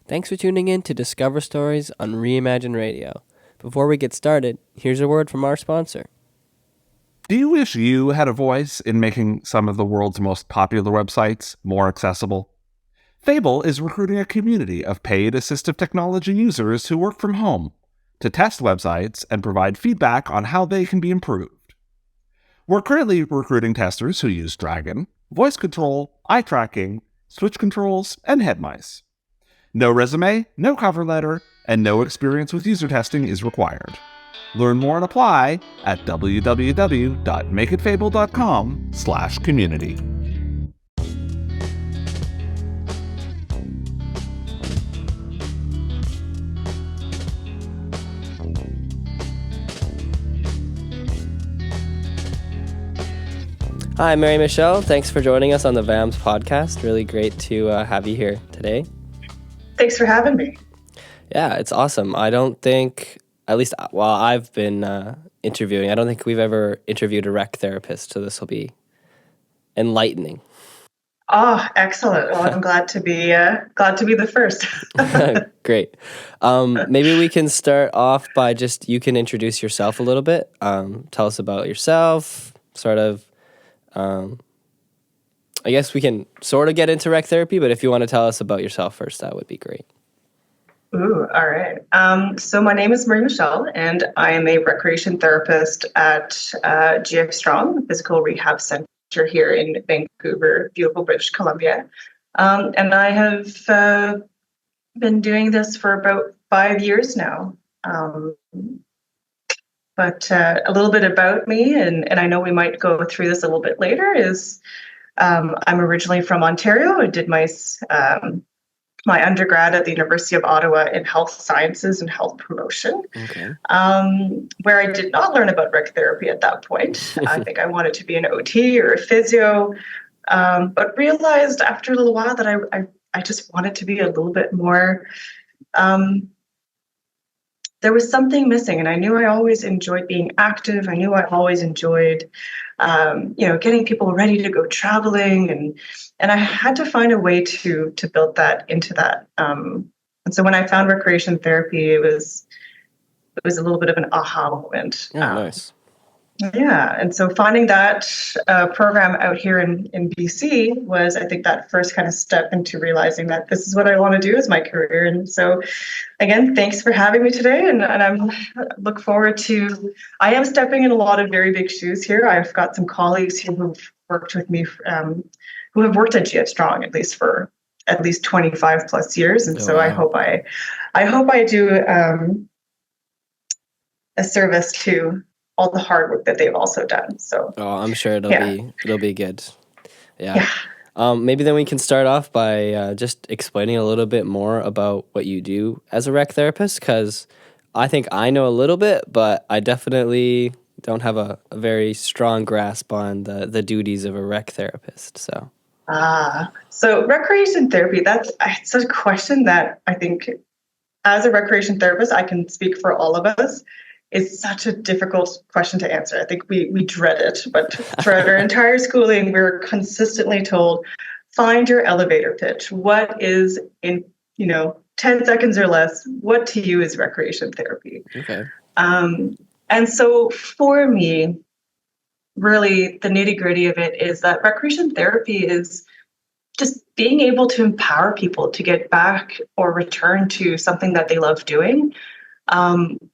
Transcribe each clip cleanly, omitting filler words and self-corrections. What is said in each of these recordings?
Thanks for tuning in to Discover Stories on Reimagine Radio. Before we get started, here's a word from our sponsor. Do you wish you had a voice in making some of the world's most popular websites more accessible? Fable is recruiting a community of paid assistive technology users who work from home to test websites and provide feedback on how they can be improved. We're currently recruiting testers who use Dragon, voice control, eye tracking, switch controls, and head mice. No resume, no cover letter, and no experience with user testing is required. Learn more and apply at www.makeitfable.com/community. Hi, Marie-Michelle. Thanks for joining us on the VAMS podcast. Really great to have you here today. Thanks for having me. Yeah, it's awesome. I don't think, at least while I've been interviewing, I don't think we've ever interviewed a rec therapist, so this will be enlightening. Oh, excellent. Well, I'm glad to be the first. Great. Maybe we can start off by you can introduce yourself a little bit. Tell us about yourself, sort of. I guess we can sort of get into rec therapy, but if you want to tell us about yourself first, that would be great. Ooh, all right. So my name is Marie-Michelle, and I am a recreation therapist at GF Strong Physical Rehab Centre here in Vancouver, beautiful British Columbia. And I have been doing this for about 5 years now. But a little bit about me, and I know we might go through this a little bit later, is I'm originally from Ontario. I did my undergrad at the University of Ottawa in health sciences and health promotion, where I did not learn about rec therapy at that point. I think I wanted to be an OT or a physio, but realized after a little while that I just wanted to be a little bit more. There was something missing, and I knew I always enjoyed being active. I knew I always enjoyed, getting people ready to go traveling, and I had to find a way to build that into that. And so when I found recreation therapy, it was a little bit of an aha moment. Oh, nice. Yeah, and so finding that program out here in BC was, I think, that first kind of step into realizing that this is what I want to do as my career. And so, again, thanks for having me today, and I look forward to. I am stepping in a lot of very big shoes here. I've got some colleagues here who've worked with me, who have worked at GF Strong for at least 25 plus years, and Wow. I hope I do a service to all the hard work that they've also done. So, I'm sure it'll be good. Yeah. Maybe then we can start off by just explaining a little bit more about what you do as a rec therapist, because I think I know a little bit, but I definitely don't have a very strong grasp on the duties of a rec therapist. So recreation therapy, it's a question that I think as a recreation therapist, I can speak for all of us. It's such a difficult question to answer. I think we dread it, but throughout our entire schooling, we were consistently told, find your elevator pitch. What is in 10 seconds or less, what to you is recreation therapy? Okay. And so for me, really the nitty-gritty of it is that recreation therapy is just being able to empower people to get back or return to something that they love doing.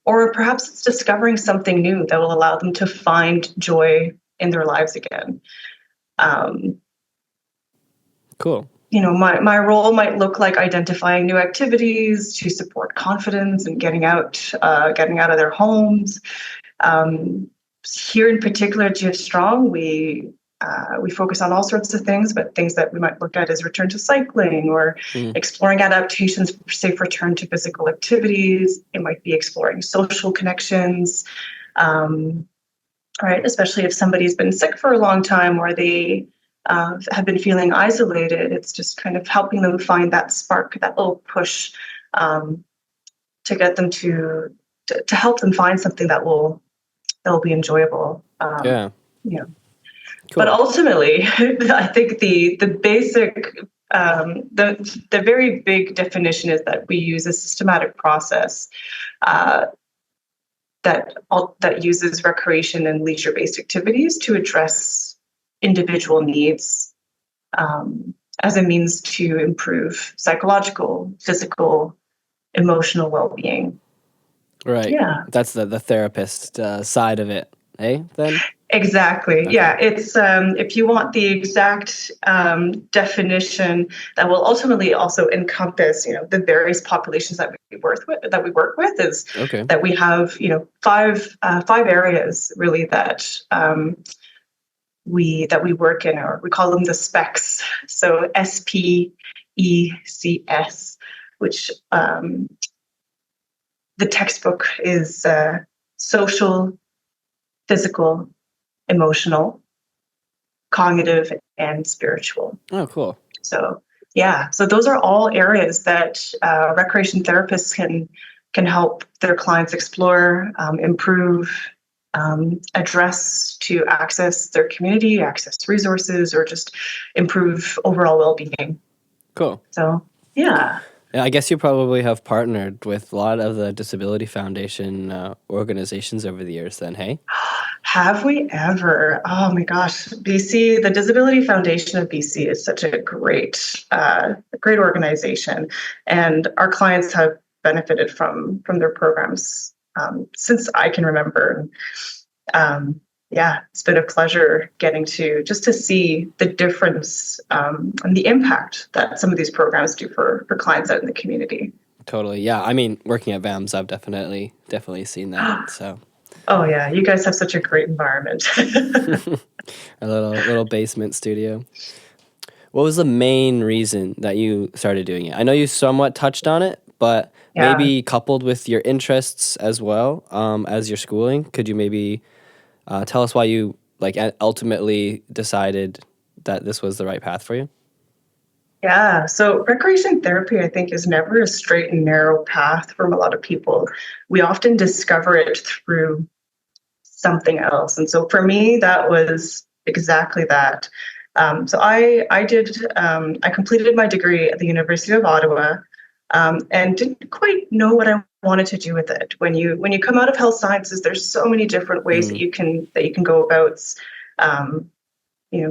Or perhaps it's discovering something new that will allow them to find joy in their lives again. Cool. My role might look like identifying new activities to support confidence and getting out of their homes. Here in particular, GF Strong, we focus on all sorts of things, but things that we might look at is return to cycling or exploring adaptations, safe return to physical activities. It might be exploring social connections, right? Especially if somebody's been sick for a long time or they have been feeling isolated. It's just kind of helping them find that spark, that little push to get them to help them find something that will be enjoyable. Cool. But ultimately, I think the basic the very big definition is that we use a systematic process that uses recreation and leisure-based activities to address individual needs as a means to improve psychological, physical, emotional well-being. Right. Yeah. That's the therapist side of it, eh? Then Exactly. Okay. Yeah. It's if you want the exact definition that will ultimately also encompass, the various populations that we work with, is Okay. that we have, five areas really that we work in, or we call them the specs. So SPECS, which the textbook is social, physical, emotional, cognitive, and spiritual. Oh, cool. So yeah, so those are all areas that recreation therapists can help their clients explore, improve, address to access their community, access resources, or just improve overall well-being. Cool. So yeah. Yeah, I guess you probably have partnered with a lot of the Disability Foundation organizations over the years then, hey? Have we ever? Oh my gosh, BC, the Disability Foundation of BC is such a great organization, and our clients have benefited from their programs since I can remember. Yeah, it's been a pleasure getting to see the difference and the impact that some of these programs do for clients out in the community. Totally. Yeah, I mean, working at VAMS, I've definitely seen that. So. Oh yeah, you guys have such a great environment. A little basement studio. What was the main reason that you started doing it? I know you somewhat touched on it, but maybe coupled with your interests as well as your schooling, could you maybe tell us why you ultimately decided that this was the right path for you? Yeah, so recreation therapy, I think, is never a straight and narrow path from a lot of people. We often discover it through something else. And so for me, that was exactly that. So I completed my degree at the University of Ottawa and didn't quite know what I wanted to do with it. When you come out of health sciences, there's so many different ways that you can go about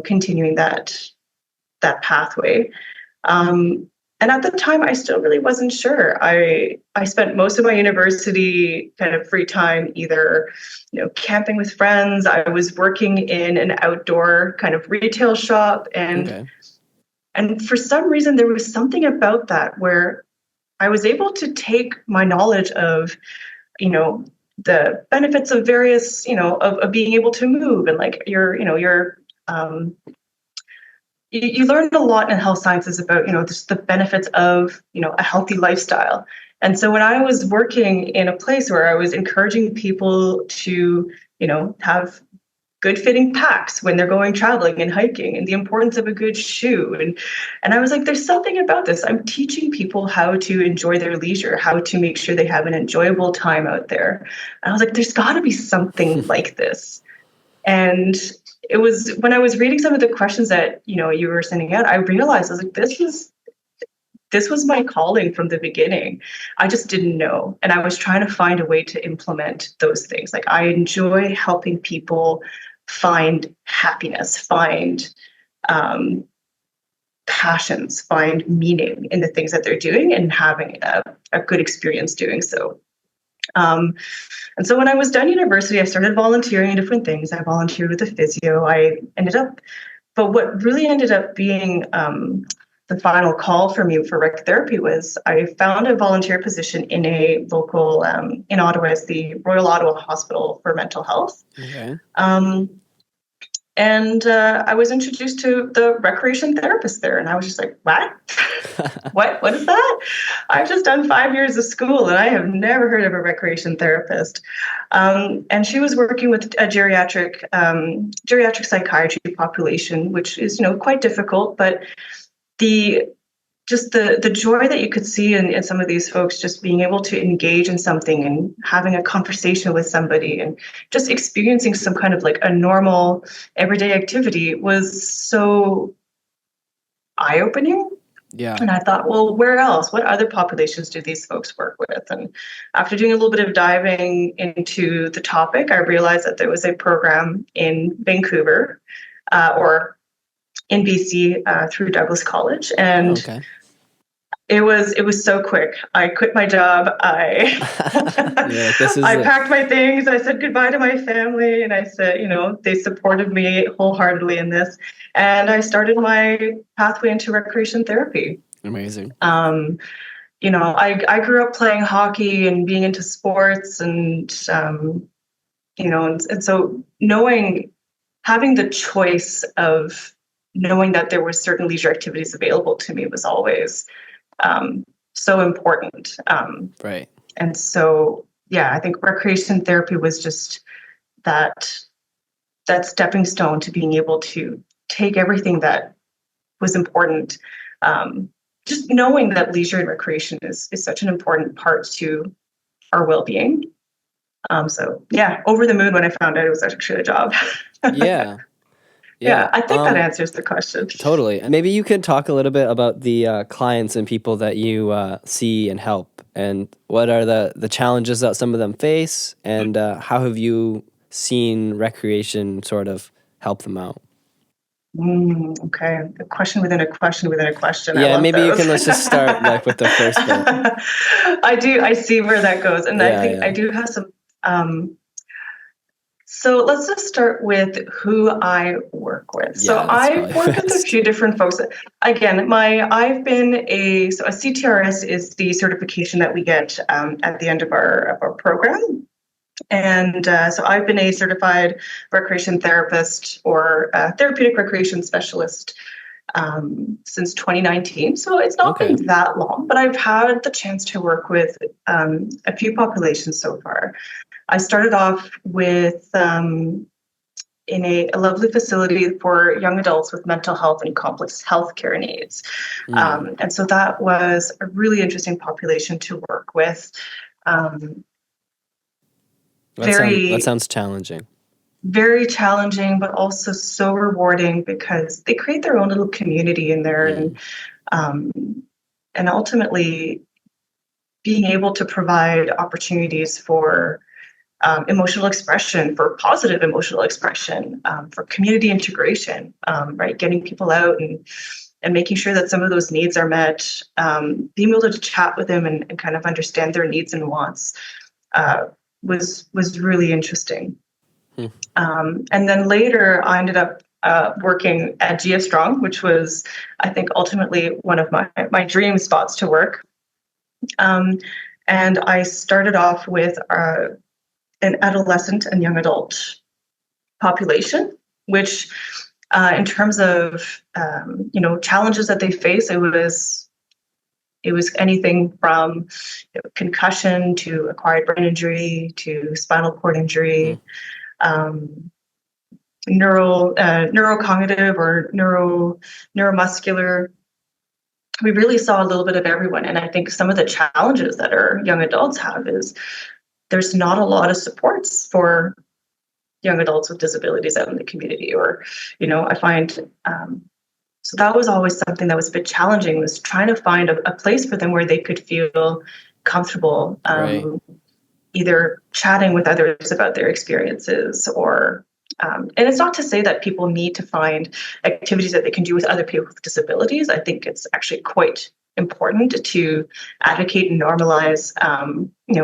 continuing that pathway. And at the time, I still really wasn't sure. I spent most of my university kind of free time either, camping with friends. I was working in an outdoor kind of retail shop, and for some reason, there was something about that where I was able to take my knowledge of, the benefits of various, of being able to move, and you learn a lot in health sciences about, just the benefits of, a healthy lifestyle. And so when I was working in a place where I was encouraging people to, have good fitting packs when they're going traveling and hiking, and the importance of a good shoe. And I was like, there's something about this. I'm teaching people how to enjoy their leisure, how to make sure they have an enjoyable time out there. And I was like, there's got to be something like this. And it was when I was reading some of the questions that you were sending out, I realized I was like, this was my calling from the beginning. I just didn't know, and I was trying to find a way to implement those things. Like, I enjoy helping people find happiness, find passions, find meaning in the things that they're doing, and having a good experience doing so. And so when I was done university, I started volunteering in different things. I volunteered with a physio. But what really ended up being the final call for me for rec therapy was I found a volunteer position in a local, in Ottawa, as the Royal Ottawa Hospital for Mental Health. Okay. And I was introduced to the recreation therapist there, and I was just like, what? What is that? I've just done 5 years of school, and I have never heard of a recreation therapist. And she was working with a geriatric psychiatry population, which is, quite difficult, but the joy that you could see in some of these folks just being able to engage in something and having a conversation with somebody and just experiencing some kind of like a normal everyday activity was so eye-opening. Yeah. And I thought, well, where else? What other populations do these folks work with? And after doing a little bit of diving into the topic, I realized that there was a program in Vancouver or in BC through Douglas College. Oh, And okay. it was so quick. I quit my job. You're like, this is I it. packed my things. I said goodbye to my family, and I said, they supported me wholeheartedly in this. And I started my pathway into recreation therapy. Amazing. I grew up playing hockey and being into sports, and and so having the choice of knowing that there were certain leisure activities available to me was always so important. Right. And so, yeah, I think recreation therapy was just that stepping stone to being able to take everything that was important. Just knowing that leisure and recreation is such an important part to our well-being. So yeah, over the moon when I found out it was actually a job. Yeah. Yeah, Yeah. I think that answers the question. Totally. And maybe you could talk a little bit about the clients and people that you see and help, and what are the challenges that some of them face, and how have you seen recreation sort of help them out? Okay, a question within a question within a question. I Yeah, love maybe you those. can, let's just start like with the first bit. I do. I see where that goes, and I Yeah, think I yeah. do have some. So let's just start with who I work with. So Yeah, that's I've probably worked with a best. few different folks. Again, I've been a CTRS is the certification that we get at the end of our program. And so I've been a certified recreation therapist or therapeutic recreation specialist since 2019. So it's not Okay. been that long, but I've had the chance to work with a few populations so far. I started off with in a lovely facility for young adults with mental health and complex healthcare needs. Mm. And so that was a really interesting population to work with. Um, That very, sounds challenging. very challenging, but also so rewarding because they create their own little community in there, Mm. um, and ultimately being able to provide opportunities for emotional expression, for positive emotional expression, for community integration, right? Getting people out and making sure that some of those needs are met, being able to chat with them and kind of understand their needs and wants uh, was really interesting. Hmm. And then later, I ended up working at GF Strong, which was, I think, ultimately one of my dream spots to work. And I started off with an adolescent and young adult population, which, in terms of challenges that they face, it was anything from concussion to acquired brain injury to spinal cord Mm. injury, um, neurocognitive or neuromuscular. We really saw a little bit of everyone, and I think some of the challenges that our young adults have is there's not a lot of supports for young adults with disabilities out in the community, or I find so that was always something that was a bit challenging, was trying to find a place for them where they could feel comfortable, Right. either chatting with others about their experiences or and it's not to say that people need to find activities that they can do with other people with disabilities. I think it's actually quite important to advocate and normalize,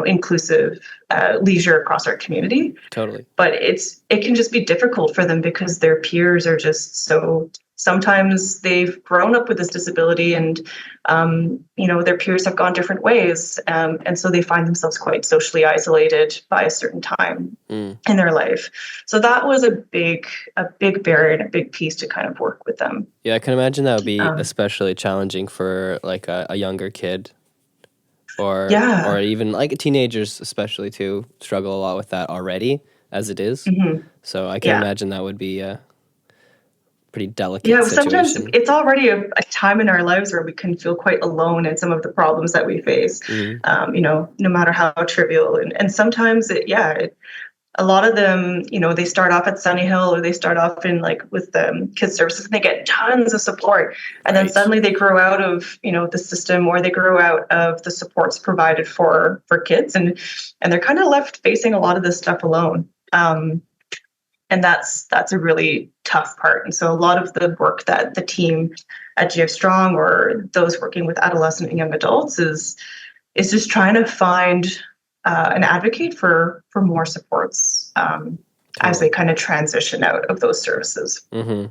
inclusive leisure across our community. Totally. But it can just be difficult for them because their peers are just so. Sometimes they've grown up with this disability, and their peers have gone different ways, and so they find themselves quite socially isolated by a certain time Mm. in their life. So that was a big barrier and a big piece to kind of work with them. Yeah, I can imagine that would be Um, especially challenging for like a younger kid, or yeah. even like teenagers especially too struggle a lot with that already as it is. Hmm. So I can Yeah. imagine that would be a pretty delicate Yeah, sometimes situation. it's already a time in our lives where we can feel quite alone in some of the problems that we face, Mm. no matter how trivial. And sometimes a lot of them, they start off at Sunny Hill, or they start off in like with the kids services, and they get tons of support. And then suddenly they grow out of, the system, or they grow out of the supports provided for kids. And they're kind of left facing a lot of this stuff alone. And that's a really tough part. And so a lot of the work that the team at GF Strong, or those working with adolescent and young adults, is just trying to find and advocate for more supports as they kind of transition out of those services. Mm-hmm.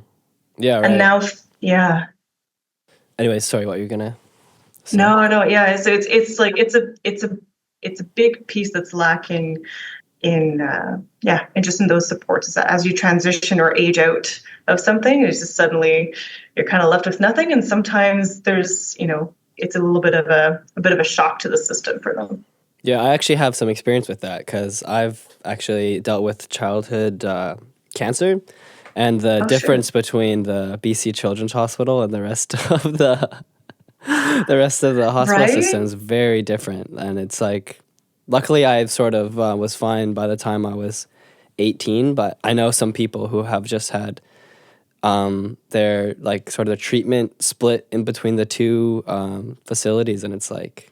Yeah, right. And now, yeah. Anyways, sorry, what you're gonna say? No, yeah. So it's like it's a big piece that's lacking in just in those supports. Is that as you transition or age out of something, it's just suddenly you're kind of left with nothing, and sometimes there's it's a little bit of a shock to the system for them. Yeah, I actually have some experience with that because I've actually dealt with childhood cancer, and the difference between the BC Children's Hospital and the rest of the hospital system is very different. And it's like, luckily I sort of was fine by the time I was 18, but I know some people who have just had their like sort of the treatment split in between the two facilities, and it's like,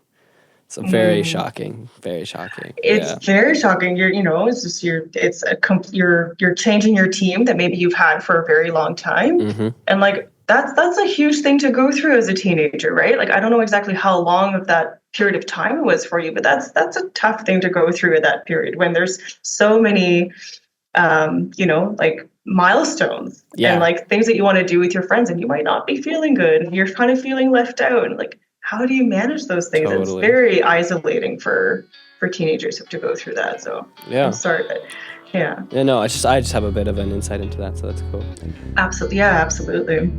so very shocking, very shocking. It's very shocking. It's just you're changing your team that maybe you've had for a very long time, and like that's a huge thing to go through as a teenager, right? Like I don't know exactly how long of that period of time it was for you, but that's a tough thing to go through at that period when there's so many, like milestones and like things that you want to do with your friends, and you might not be feeling good, and you're kind of feeling left out, and like, how do you manage those things? Totally. It's very isolating for teenagers who have to go through that. So I'm sorry, but yeah. Yeah, no, I just have a bit of an insight into that, so that's cool. Absolutely, yeah, absolutely.